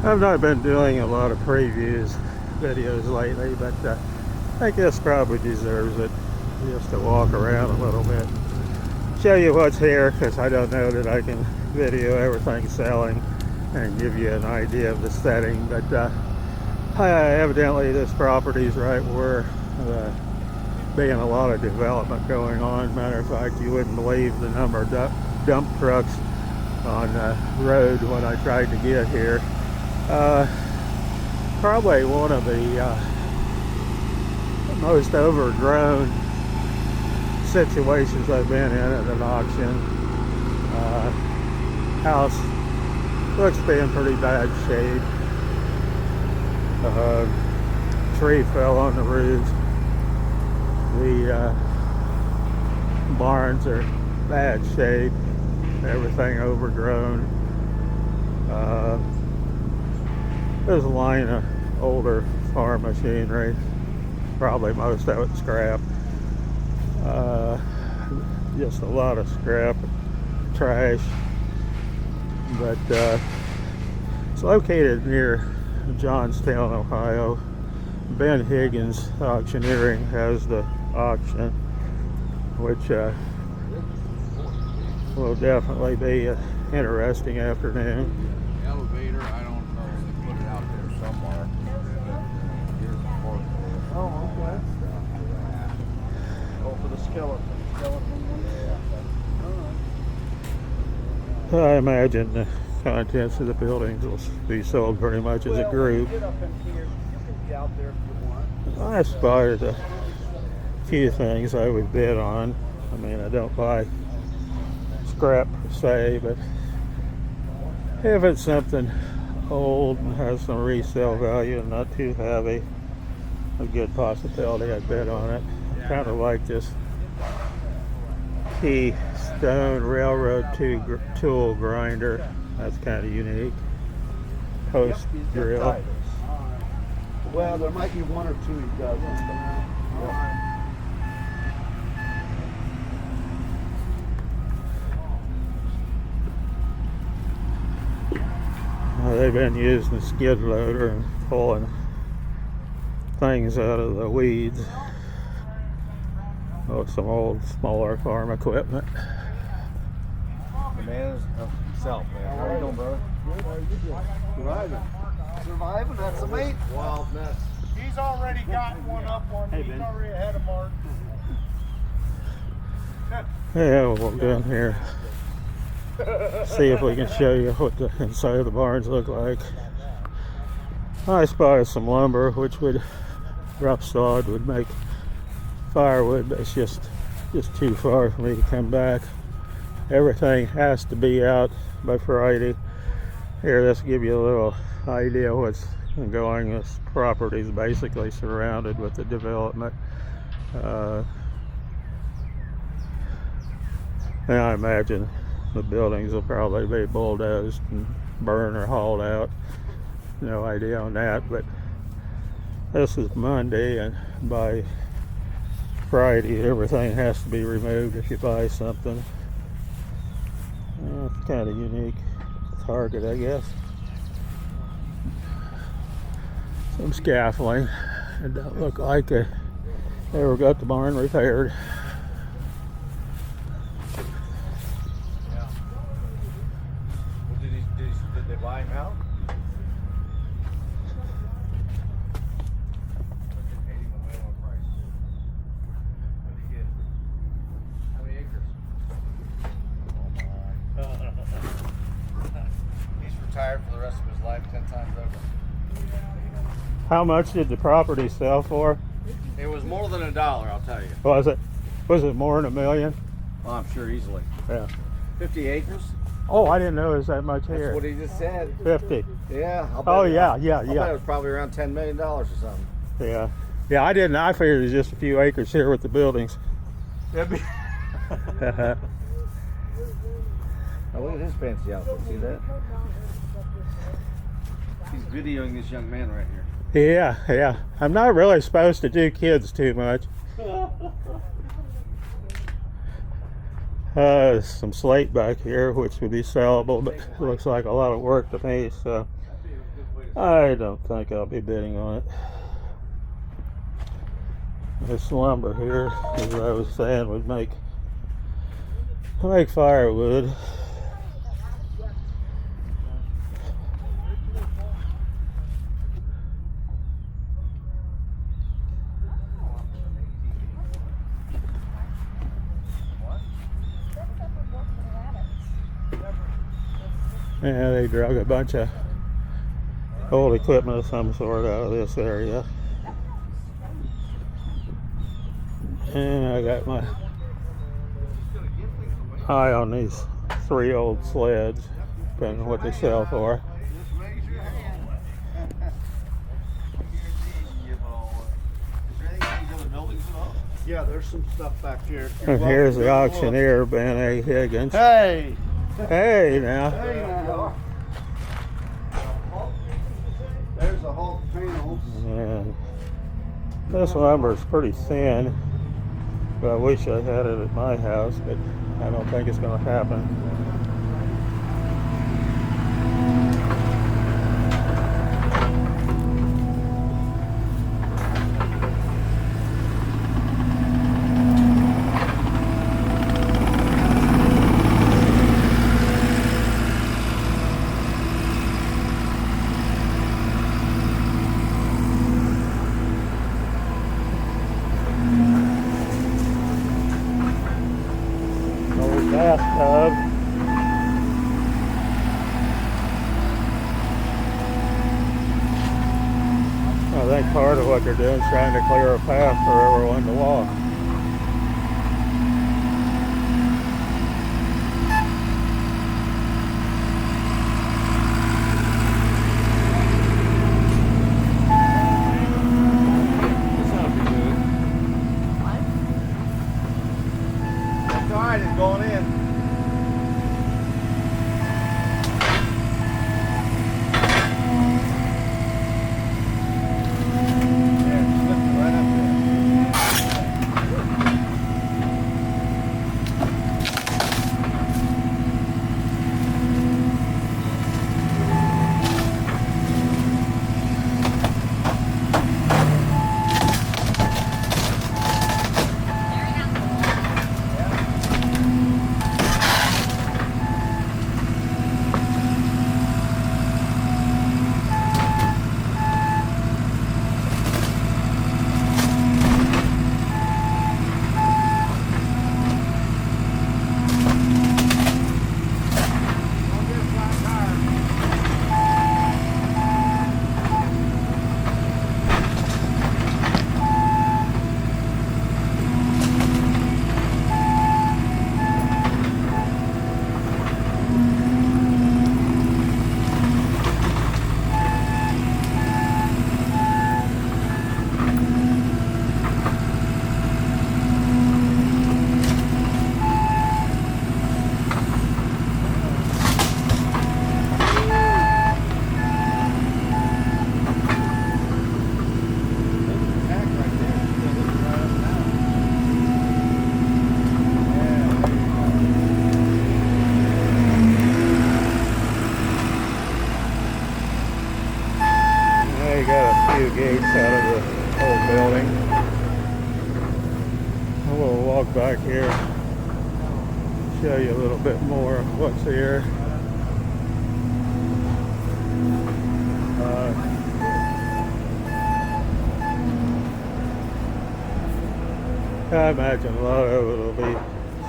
I've not been doing a lot of previews videos lately, but I think this probably deserves it, just to walk around a little bit, show you what's here, because I don't know that I can video everything selling and give you an idea of the setting. But evidently this property is right where being a lot of development going on. Matter of fact, you wouldn't believe the number of dump trucks on the road when I tried to get here. Probably one of the most overgrown situations I've been in at an auction. House looks to be in pretty bad shape. Tree fell on the roof. The barns are bad shape. Everything overgrown. There's a line of older farm machinery, probably most of it scrap. Just a lot of scrap, trash. But it's located near Johnstown, Ohio. Ben Higgins Auctioneering has the auction, which will definitely be an interesting afternoon. Elevator, I don't know, they put it out there somewhere. Here's the part. Oh, okay. Oh, for the skeleton. I imagine the contents of the buildings will be sold pretty much as a group. Get up in here. You can be out there if you want. I spotted a few things I would bid on. I mean, I don't buy scrap per se, but if it's something old and has some resale value and not too heavy, a good possibility I'd bid on it. I kind of like this Keystone Railroad tool grinder. That's kind of unique. Post drill. Well, there might be one or two he doesn't. They've been using the skid loader and pulling things out of the weeds. Oh, some old, smaller farm equipment. The man is himself, man. How you doing, brother? Good, how are you doing? Surviving. Surviving, that's the mate. Wild mess. He's already got one up on me. He's already ahead of Mark. Yeah, we'll go down here. See if we can show you what the inside of the barns look like. I spotted some lumber, which would, rough sawed, would make firewood, but it's just too far for me to come back. Everything has to be out by Friday. Here, let's give you a little idea what's going. This property is basically surrounded with the development. And I imagine the buildings will probably be bulldozed and burned or hauled out. No idea on that, but this is Monday, and by Friday everything has to be removed if you buy something. It's kind of unique target, I guess. Some scaffolding. It don't look like they ever got the barn repaired. Did they buy him out? They paid him a minimum price. What did he get? How many acres? Oh my. He's retired for the rest of his life 10 times over. How much did the property sell for? It was more than $1, I'll tell you. Was it more than $1 million? Well, I'm sure easily. Yeah. 50 acres? Oh, I didn't know it was that much here. That's what he just said. 50. Yeah. I'll bet Oh, it- yeah. I'll bet it was probably around $10 million or something. Yeah. Yeah, I didn't. I figured it was just a few acres here with the buildings. Oh, look at his fancy outfit. See that? He's videoing this young man right here. Yeah. I'm not really supposed to do kids too much. Some slate back here, which would be sellable, but it looks like a lot of work to me. So I don't think I'll be bidding on it. This lumber here, as I was saying, would make firewood. Yeah, they drug a bunch of old equipment of some sort out of this area. And I got my eye on these 3 old sleds, depending on what they sell for. Yeah, there's some stuff back here. And here's the auctioneer, Ben A. Higgins. Hey! Hey now. Hey now. There's the whole panels. And this lumber's pretty thin. But I wish I had it at my house, but I don't think it's going to happen. Bathtub. I think part of what they're doing is trying to clear a path for everyone to walk. Going in. Gates out of the old building. We'll walk back here, show you a little bit more of what's here. I imagine a lot of it will be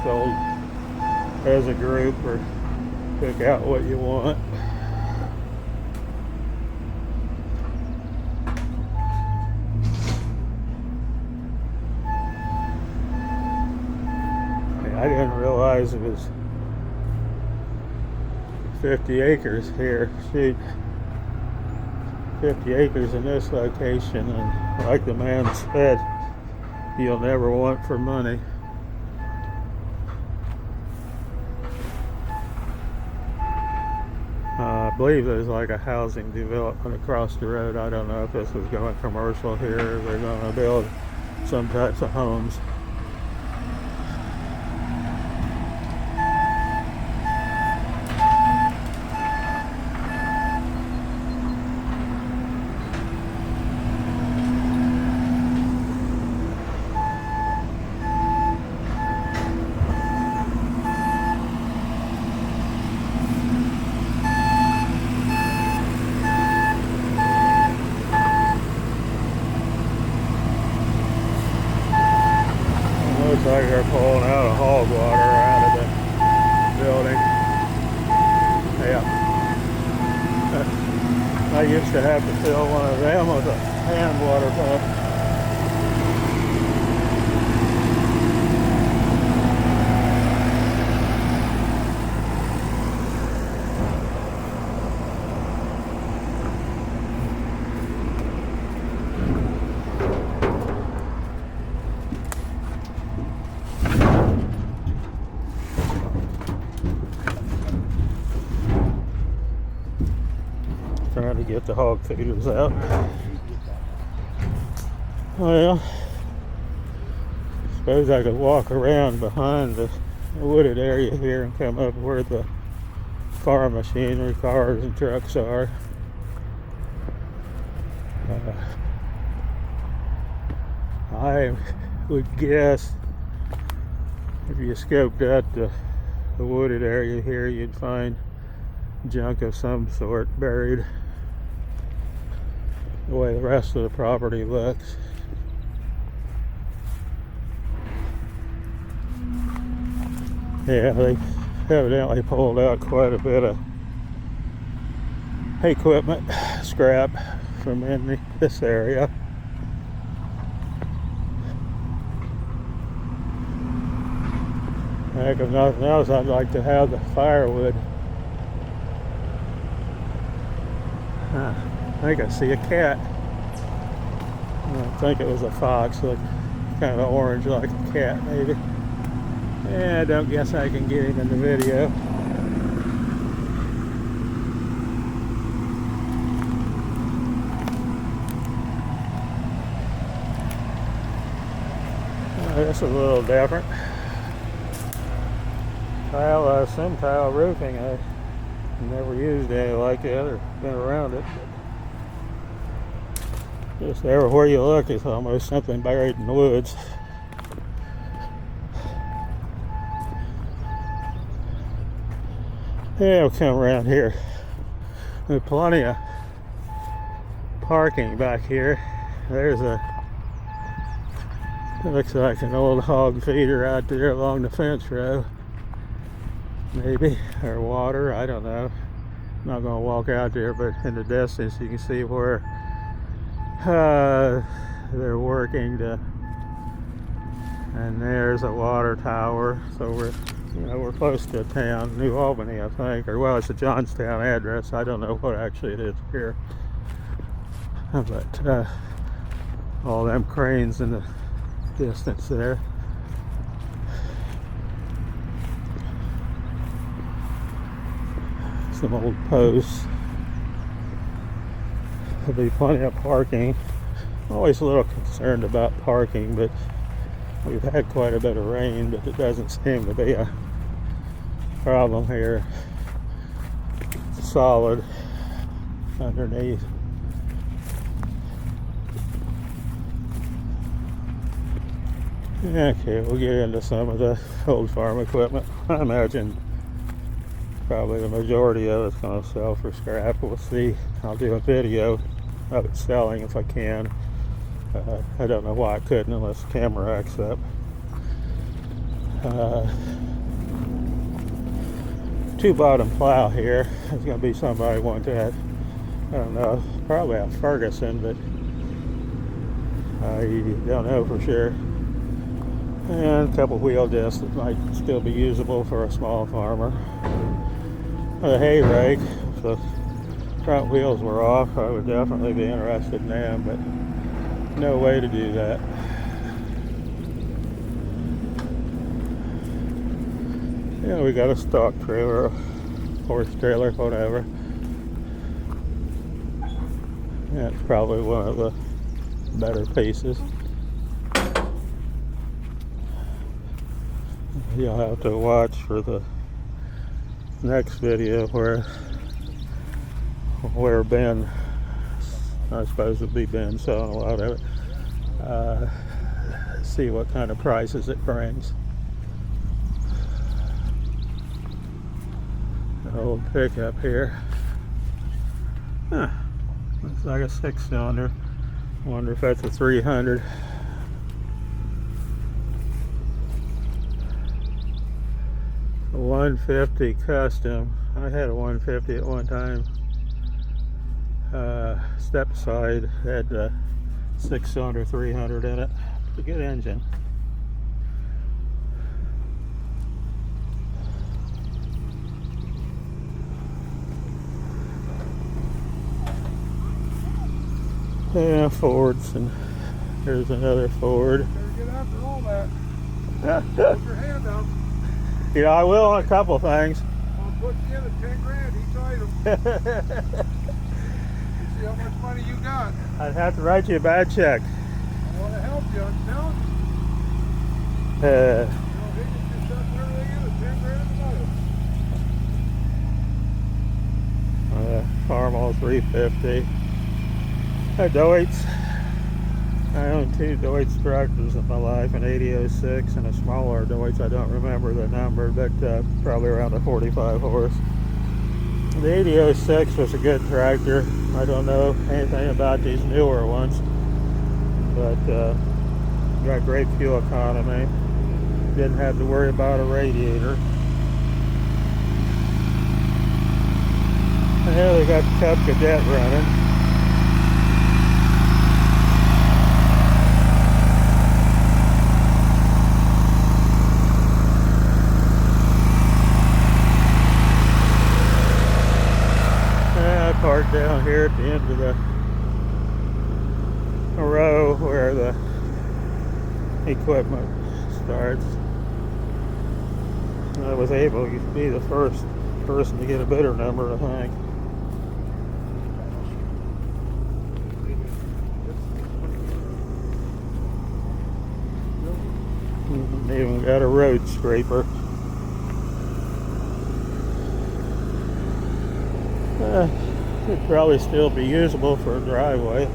sold as a group or pick out what you want. I didn't realize it was 50 acres here. Shoot, 50 acres in this location, and like the man said, you'll never want for money. I believe there's like a housing development across the road. I don't know if this is going commercial here or they're going to build some types of homes. I used to have to fill one of them with a hand water pump. Trying to get the hog feeders out. Well, suppose I could walk around behind the wooded area here and come up where the farm machinery, cars and trucks are. I would guess if you scoped out the wooded area here, you'd find junk of some sort buried the way the rest of the property looks. Yeah, they evidently pulled out quite a bit of equipment scrap from in this area. Heck, if nothing else, I'd like to have the firewood. I think I see a cat. I think it was a fox, looked kind of orange like a cat maybe. Yeah, I don't guess I can get him in the video. This is a little different. Tile, I assume tile roofing. I never used any like that or been around it. Just everywhere you look, it's almost something buried in the woods. Yeah, we'll come around here. There's plenty of parking back here. There's a, it looks like an old hog feeder out there along the fence row. Maybe, or water, I don't know. I'm not going to walk out there, but in the distance you can see where they're working to, and there's a water tower. So we're close to town, New Albany, I think, or well, it's a Johnstown address. I don't know what actually it is here, but all them cranes in the distance there. Some old posts. There'll be plenty of parking. I'm always a little concerned about parking, but we've had quite a bit of rain, but it doesn't seem to be a problem here. It's solid underneath. Okay, we'll get into some of the old farm equipment. I imagine probably the majority of it's going to sell for scrap. We'll see. I'll do a video of it selling if I can. I don't know why I couldn't unless the camera acts up. Two bottom plow here. There's going to be somebody want that. I don't know. Probably a Ferguson, but I don't know for sure. And a couple wheel discs that might still be usable for a small farmer. A hay rake, if the front wheels were off, I would definitely be interested in them, but no way to do that. Yeah, we got a stock trailer, a horse trailer, whatever. That's probably one of the better pieces. You'll have to watch for the next video where Ben, I suppose it'll be Ben selling a lot of it, see what kind of prices it brings. An old pickup here. Huh. Looks like a 6-cylinder. Wonder if that's a 300. A 150 custom. I had a 150 at one time. step side had 6-cylinder 300 in it. It's a good engine. Yeah, Fords, and here's another Ford. Better get after all that. Put your hand up. You know, I will on a couple things. I'll put you in at 10 grand each item. See how much money you got. I'd have to write you a bad check. I want to help you, I'm telling you. Uh, Higgins just shut everything in at 10 grand a night. Carmel 350. Deutz. I own 2 Deutz tractors in my life, an 8006 and a smaller Deutz. I don't remember the number, but probably around a 45 horse. The 8006 was a good tractor. I don't know anything about these newer ones, but got great fuel economy. Didn't have to worry about a radiator. And here they got the Cub Cadet running. Parked down here at the end of the row where the equipment starts. I was able to be the first person to get a bidder number, I think. Even got a road scraper. It'd probably still be usable for a driveway,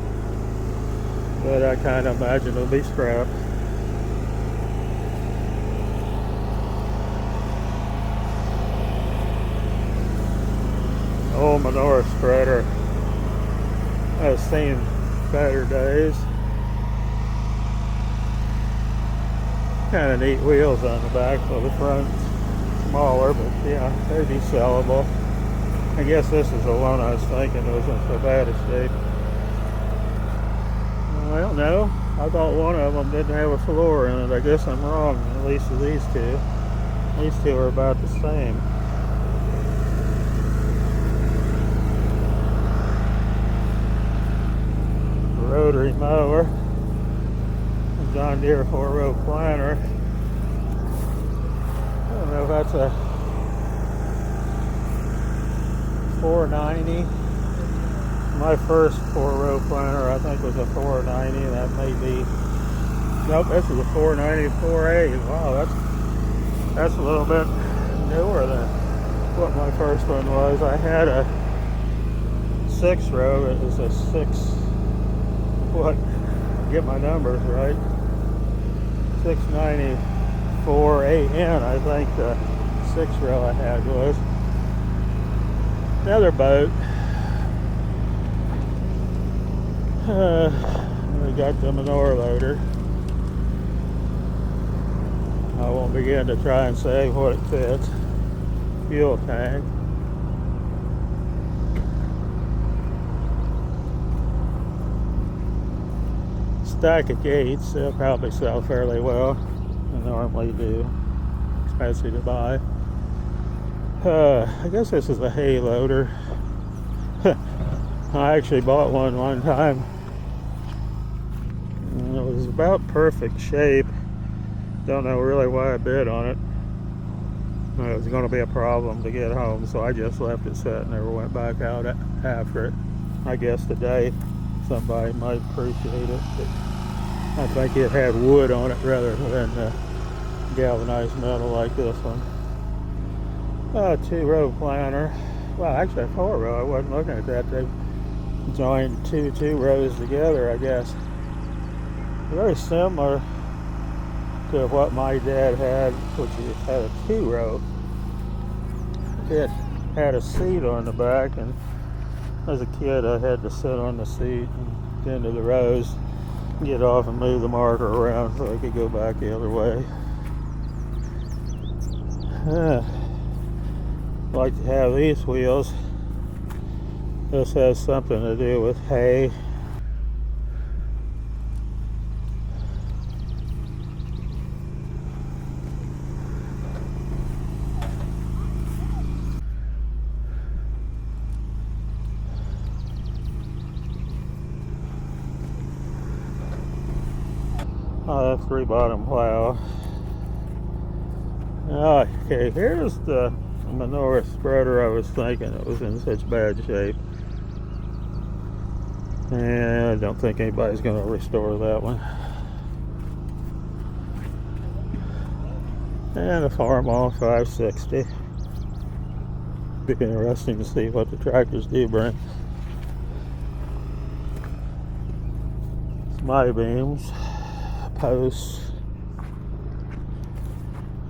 but I kind of imagine it'll be scrapped. Old manure spreader. I've seen better days. Kind of neat wheels on the back, so the front's smaller, but yeah, they'd be sellable. I guess this is the one I was thinking was in so bad a state. Well, no, I thought one of them didn't have a floor in it. I guess I'm wrong, at least with these two. These two are about the same. Rotary mower. A John Deere 4-row planter. I don't know if that's a 490. My first 4-row planter, I think, was a 490. That may be. Nope, this is a 490 4A. Wow, that's a little bit newer than what my first one was. I had a 6-row. It was a 6. What? Get my numbers right. 694 AN, I think the 6-row I had was. Another boat. We got the manure loader. I won't begin to try and say what it fits. Fuel tank. Stack of gates. They'll probably sell fairly well. They normally do. Expensive to buy. I guess this is a hay loader. I actually bought one time. And it was about perfect shape. Don't know really why I bid on it. It was going to be a problem to get home, so I just left it set and never went back out after it. I guess today somebody might appreciate it, but I think it had wood on it rather than galvanized metal like this one. 2-row planter. Well, actually a 4-row. I wasn't looking at that. They joined two rows together, I guess. Very similar to what my dad had, which had a 2-row. It had a seat on the back, and as a kid I had to sit on the seat and get into the rows, get off and move the marker around so I could go back the other way. Like to have these wheels. This has something to do with hay. Oh, that's 3-bottom plow. Okay, here's the manure spreader I was thinking it was in such bad shape. And I don't think anybody's going to restore that one. And a Farmall 560. Be interesting to see what the tractors do bring. My beams, posts,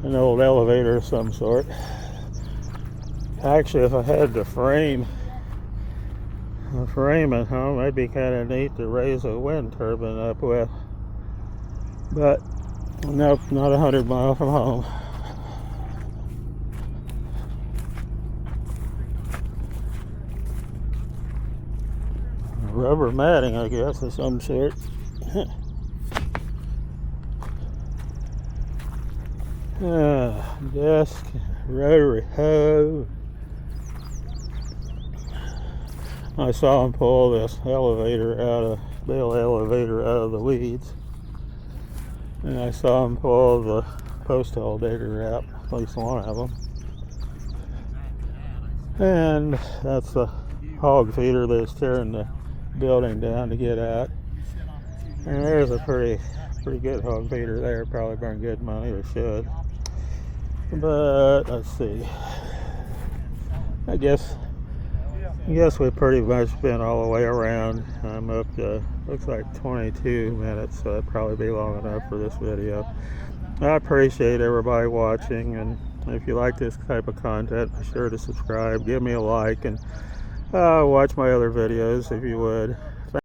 an old elevator of some sort. Actually, if I had to frame at home, it'd be kind of neat to raise a wind turbine up with. But nope, not 100 miles from home. Rubber matting, I guess, of some sort. Desk, rotary hoe. I saw him pull this elevator Bell elevator out of the weeds. And I saw him pull the post hole digger out, at least one of them. And that's the hog feeder that's tearing the building down to get at. And there's a pretty good hog feeder there, probably burn good money, or should. But let's see. I guess we've pretty much been all the way around. I'm up to, looks like 22 minutes, so that'd probably be long enough for this video. I appreciate everybody watching, and if you like this type of content, be sure to subscribe, give me a like, and watch my other videos if you would.